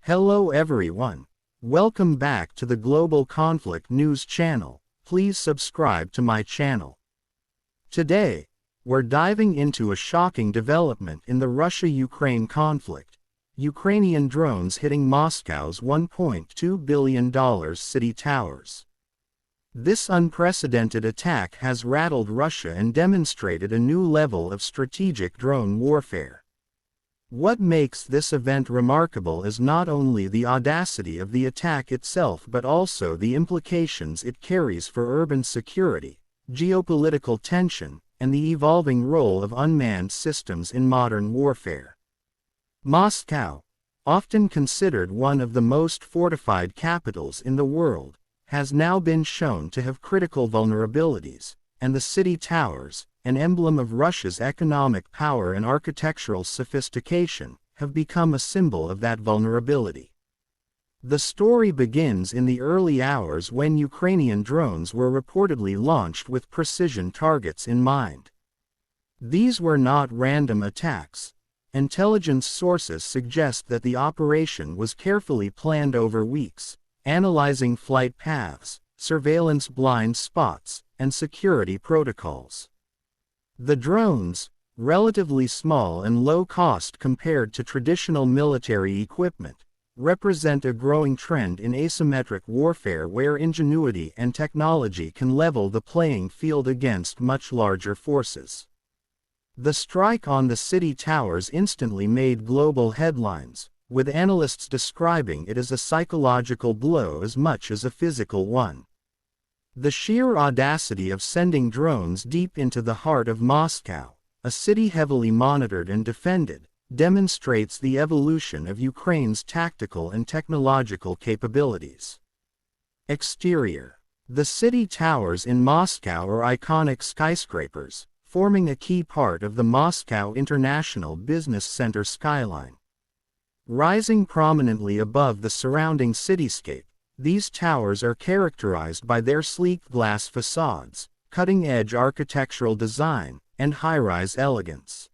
Hello everyone. Welcome back to the Global Conflict News channel. Please subscribe to my channel. Today, we're diving into a shocking development in the Russia-Ukraine conflict. Ukrainian drones hitting Moscow's $1.2 billion city towers. This unprecedented attack has rattled Russia and demonstrated a new level of strategic drone warfare. What makes this event remarkable is not only the audacity of the attack itself but also the implications it carries for urban security, geopolitical tension, and the evolving role of unmanned systems in modern warfare. Moscow, often considered one of the most fortified capitals in the world, has now been shown to have critical vulnerabilities, and the city towers, an emblem of Russia's economic power and architectural sophistication, have become a symbol of that vulnerability. The story begins in the early hours when Ukrainian drones were reportedly launched with precision targets in mind. These were not random attacks. Intelligence sources suggest that the operation was carefully planned over weeks, analyzing flight paths, surveillance blind spots, and security protocols. The drones, relatively small and low-cost compared to traditional military equipment, represent a growing trend in asymmetric warfare where ingenuity and technology can level the playing field against much larger forces. The strike on the city towers instantly made global headlines, with analysts describing it as a psychological blow as much as a physical one. The sheer audacity of sending drones deep into the heart of Moscow, a city heavily monitored and defended, demonstrates the evolution of Ukraine's tactical and technological capabilities. Exterior. The city towers in Moscow are iconic skyscrapers, forming a key part of the Moscow International Business Center skyline. Rising prominently above the surrounding cityscape, these towers are characterized by their sleek glass facades, cutting-edge architectural design, and high-rise elegance.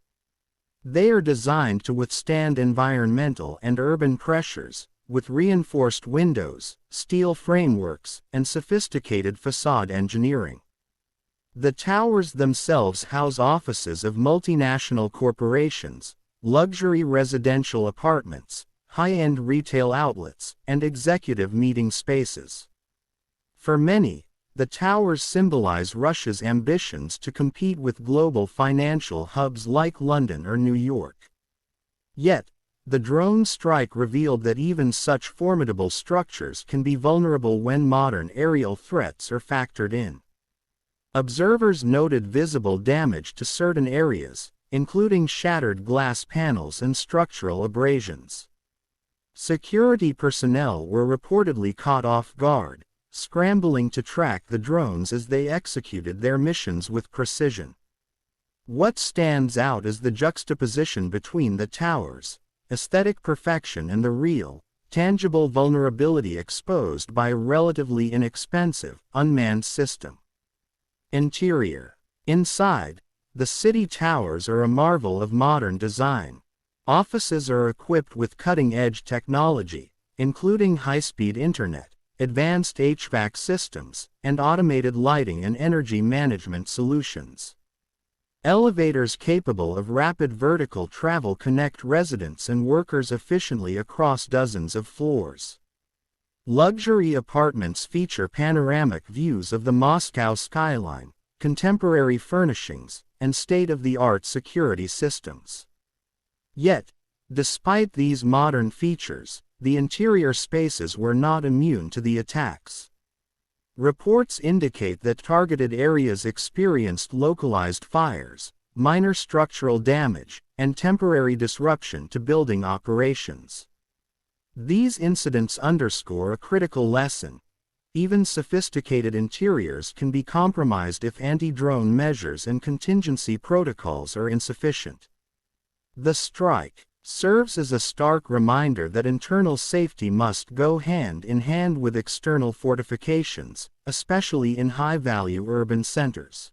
They are designed to withstand environmental and urban pressures, with reinforced windows, steel frameworks, and sophisticated facade engineering. The towers themselves house offices of multinational corporations, luxury residential apartments, high-end retail outlets, and executive meeting spaces. For many, the towers symbolize Russia's ambitions to compete with global financial hubs like London or New York. Yet, the drone strike revealed that even such formidable structures can be vulnerable when modern aerial threats are factored in. Observers noted visible damage to certain areas, including shattered glass panels and structural abrasions. Security personnel were reportedly caught off guard, scrambling to track the drones as they executed their missions with precision. What stands out is the juxtaposition between the towers, aesthetic perfection, and the real, tangible vulnerability exposed by a relatively inexpensive, unmanned system. Interior. Inside, the city towers are a marvel of modern design. Offices are equipped with cutting-edge technology, including high-speed internet, advanced HVAC systems, and automated lighting and energy management solutions. Elevators capable of rapid vertical travel connect residents and workers efficiently across dozens of floors. Luxury apartments feature panoramic views of the Moscow skyline, contemporary furnishings, and state-of-the-art security systems. Yet, despite these modern features, the interior spaces were not immune to the attacks. Reports indicate that targeted areas experienced localized fires, minor structural damage, and temporary disruption to building operations. These incidents underscore a critical lesson. Even sophisticated interiors can be compromised if anti-drone measures and contingency protocols are insufficient. The strike serves as a stark reminder that internal safety must go hand in hand with external fortifications, especially in high-value urban centers.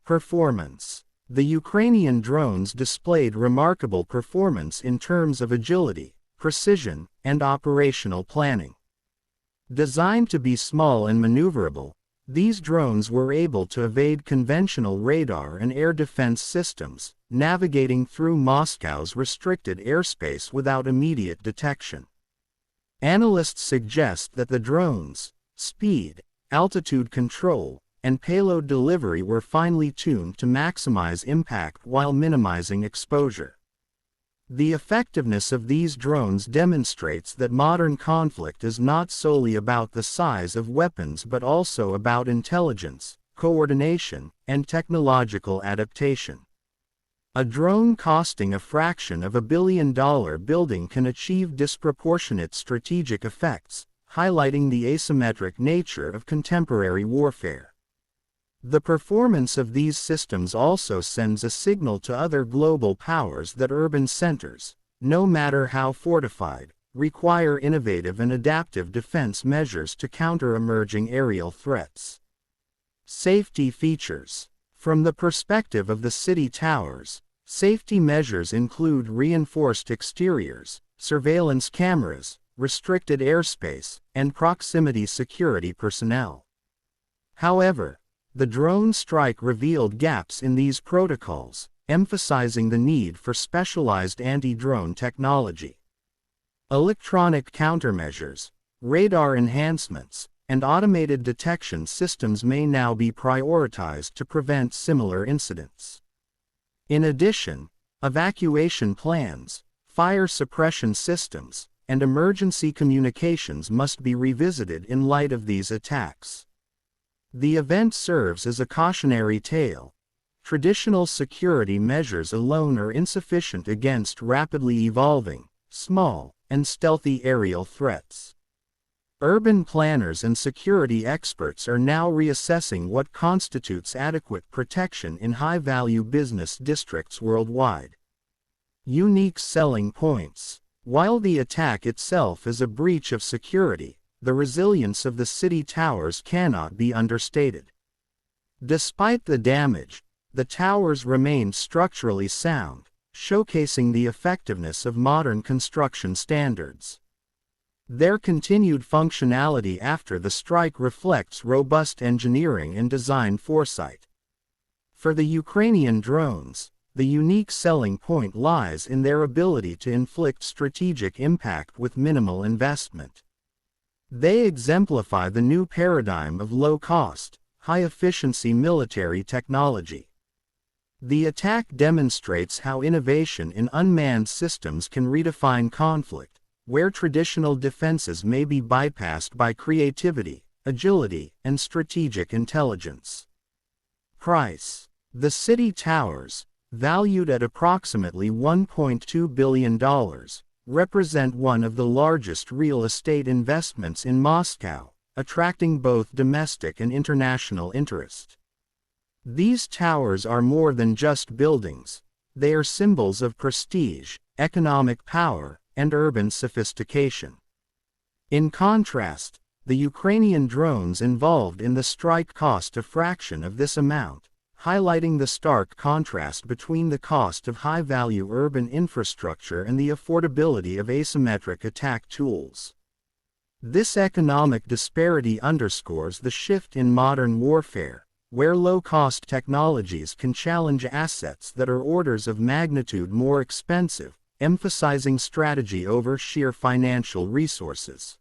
Performance. The Ukrainian drones displayed remarkable performance in terms of agility, precision, and operational planning. Designed to be small and maneuverable, these drones were able to evade conventional radar and air defense systems, navigating through Moscow's restricted airspace without immediate detection. Analysts suggest that the drones' speed, altitude control, and payload delivery were finely tuned to maximize impact while minimizing exposure. The effectiveness of these drones demonstrates that modern conflict is not solely about the size of weapons but also about intelligence, coordination, and technological adaptation. A drone costing a fraction of $1 billion building can achieve disproportionate strategic effects, highlighting the asymmetric nature of contemporary warfare. The performance of these systems also sends a signal to other global powers that urban centers, no matter how fortified, require innovative and adaptive defense measures to counter emerging aerial threats. Safety features. From the perspective of the city towers, safety measures include reinforced exteriors, surveillance cameras, restricted airspace, and proximity security personnel. However, the drone strike revealed gaps in these protocols, emphasizing the need for specialized anti-drone technology. Electronic countermeasures, radar enhancements, and automated detection systems may now be prioritized to prevent similar incidents. In addition, evacuation plans, fire suppression systems, and emergency communications must be revisited in light of these attacks. The event serves as a cautionary tale. Traditional security measures alone are insufficient against rapidly evolving, small, and stealthy aerial threats. Urban planners and security experts are now reassessing what constitutes adequate protection in high-value business districts worldwide. Unique selling points. While the attack itself is a breach of security, the resilience of the city towers cannot be understated. Despite the damage, the towers remained structurally sound, showcasing the effectiveness of modern construction standards. Their continued functionality after the strike reflects robust engineering and design foresight. For the Ukrainian drones, the unique selling point lies in their ability to inflict strategic impact with minimal investment. They exemplify the new paradigm of low-cost, high-efficiency military technology. The attack demonstrates how innovation in unmanned systems can redefine conflict, where traditional defenses may be bypassed by creativity, agility, and strategic intelligence. Price. The city towers, valued at approximately $1.2 billion, represent one of the largest real estate investments in Moscow, attracting both domestic and international interest. These towers are more than just buildings, they are symbols of prestige, economic power, and urban sophistication. In contrast, the Ukrainian drones involved in the strike cost a fraction of this amount, highlighting the stark contrast between the cost of high-value urban infrastructure and the affordability of asymmetric attack tools. This economic disparity underscores the shift in modern warfare, where low-cost technologies can challenge assets that are orders of magnitude more expensive, emphasizing strategy over sheer financial resources.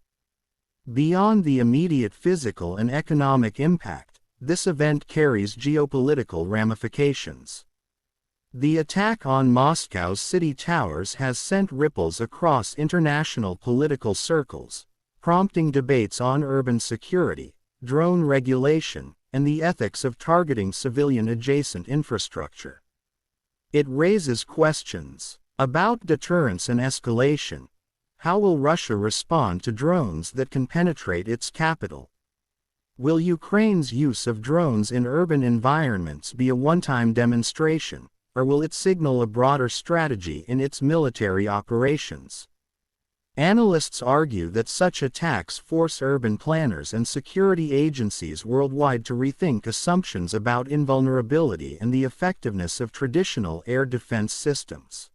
Beyond the immediate physical and economic impact, this event carries geopolitical ramifications. The attack on Moscow's city towers has sent ripples across international political circles, prompting debates on urban security, drone regulation, and the ethics of targeting civilian-adjacent infrastructure. It raises questions about deterrence and escalation. How will Russia respond to drones that can penetrate its capital? Will Ukraine's use of drones in urban environments be a one-time demonstration, or will it signal a broader strategy in its military operations? Analysts argue that such attacks force urban planners and security agencies worldwide to rethink assumptions about invulnerability and the effectiveness of traditional air defense systems.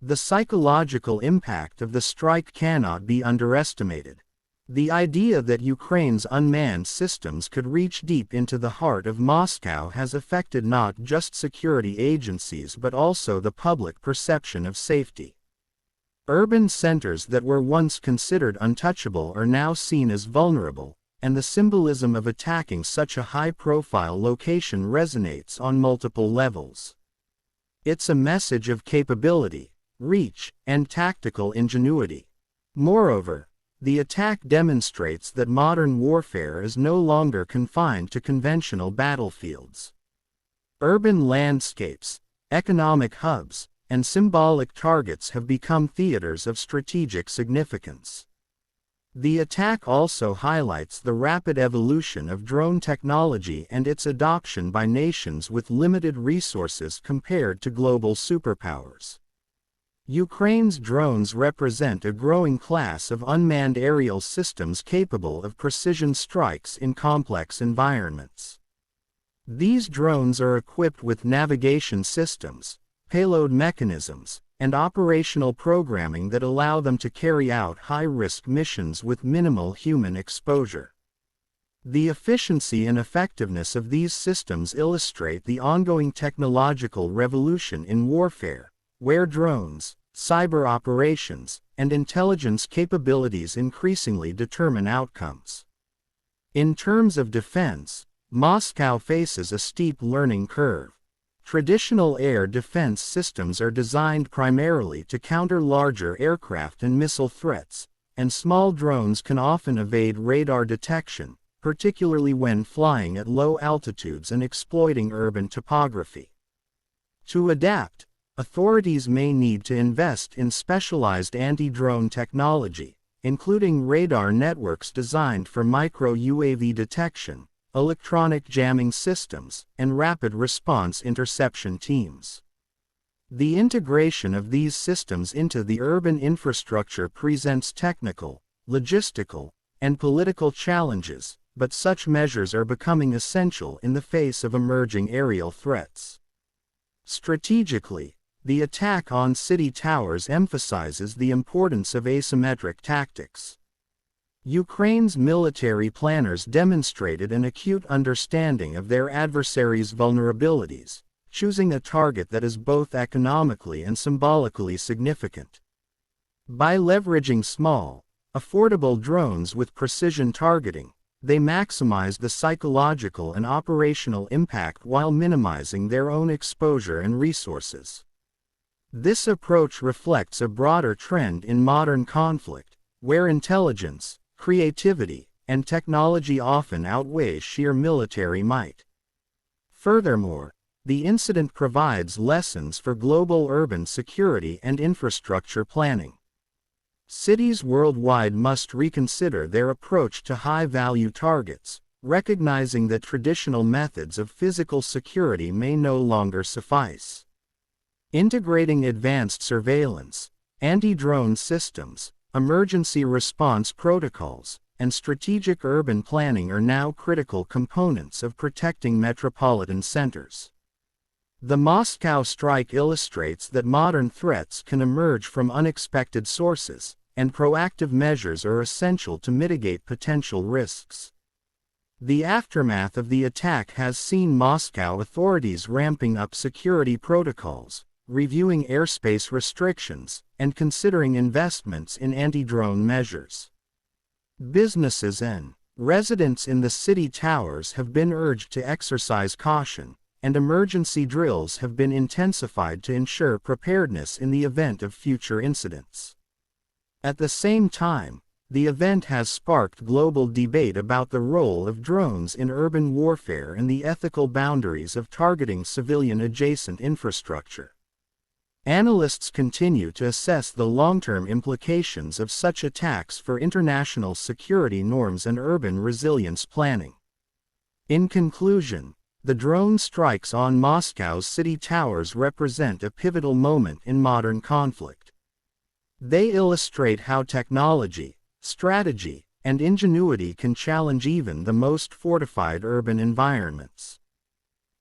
The psychological impact of the strike cannot be underestimated. The idea that Ukraine's unmanned systems could reach deep into the heart of Moscow has affected not just security agencies but also the public perception of safety. Urban centers that were once considered untouchable are now seen as vulnerable, and the symbolism of attacking such a high-profile location resonates on multiple levels. It's a message of capability, reach, and tactical ingenuity. Moreover, the attack demonstrates that modern warfare is no longer confined to conventional battlefields. Urban landscapes, economic hubs, and symbolic targets have become theaters of strategic significance. The attack also highlights the rapid evolution of drone technology and its adoption by nations with limited resources compared to global superpowers. Ukraine's drones represent a growing class of unmanned aerial systems capable of precision strikes in complex environments. These drones are equipped with navigation systems, payload mechanisms, and operational programming that allow them to carry out high-risk missions with minimal human exposure. The efficiency and effectiveness of these systems illustrate the ongoing technological revolution in warfare, where drones, cyber operations, and intelligence capabilities increasingly determine outcomes. In terms of defense, Moscow faces a steep learning curve. Traditional air defense systems are designed primarily to counter larger aircraft and missile threats, and small drones can often evade radar detection, particularly when flying at low altitudes and exploiting urban topography. To adapt, authorities may need to invest in specialized anti-drone technology, including radar networks designed for micro-UAV detection, electronic jamming systems, and rapid response interception teams. The integration of these systems into the urban infrastructure presents technical, logistical, and political challenges, but such measures are becoming essential in the face of emerging aerial threats. Strategically, the attack on city towers emphasizes the importance of asymmetric tactics. Ukraine's military planners demonstrated an acute understanding of their adversaries' vulnerabilities, choosing a target that is both economically and symbolically significant. By leveraging small, affordable drones with precision targeting, they maximize the psychological and operational impact while minimizing their own exposure and resources. This approach reflects a broader trend in modern conflict, where intelligence, creativity, and technology often outweigh sheer military might. Furthermore, the incident provides lessons for global urban security and infrastructure planning. Cities worldwide must reconsider their approach to high-value targets, recognizing that traditional methods of physical security may no longer suffice. Integrating advanced surveillance, anti-drone systems, emergency response protocols, and strategic urban planning are now critical components of protecting metropolitan centers. The Moscow strike illustrates that modern threats can emerge from unexpected sources, and proactive measures are essential to mitigate potential risks. The aftermath of the attack has seen Moscow authorities ramping up security protocols, reviewing airspace restrictions, and considering investments in anti-drone measures. Businesses and residents in the city towers have been urged to exercise caution, and emergency drills have been intensified to ensure preparedness in the event of future incidents. At the same time, the event has sparked global debate about the role of drones in urban warfare and the ethical boundaries of targeting civilian-adjacent infrastructure. Analysts continue to assess the long-term implications of such attacks for international security norms and urban resilience planning. In conclusion, the drone strikes on Moscow's city towers represent a pivotal moment in modern conflict. They illustrate how technology, strategy, and ingenuity can challenge even the most fortified urban environments.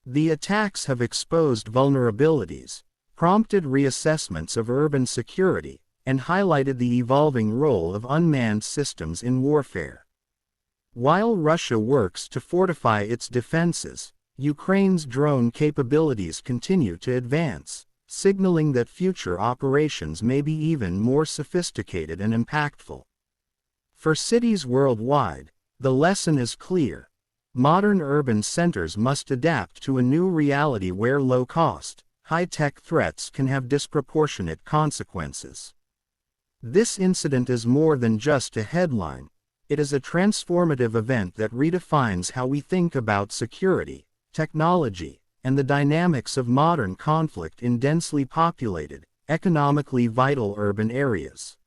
The attacks have exposed vulnerabilities, prompted reassessments of urban security, and highlighted the evolving role of unmanned systems in warfare. While Russia works to fortify its defenses, Ukraine's drone capabilities continue to advance, signaling that future operations may be even more sophisticated and impactful. For cities worldwide, the lesson is clear. Modern urban centers must adapt to a new reality where low-cost, high-tech threats can have disproportionate consequences. This incident is more than just a headline. It is a transformative event that redefines how we think about security, technology, and the dynamics of modern conflict in densely populated, economically vital urban areas.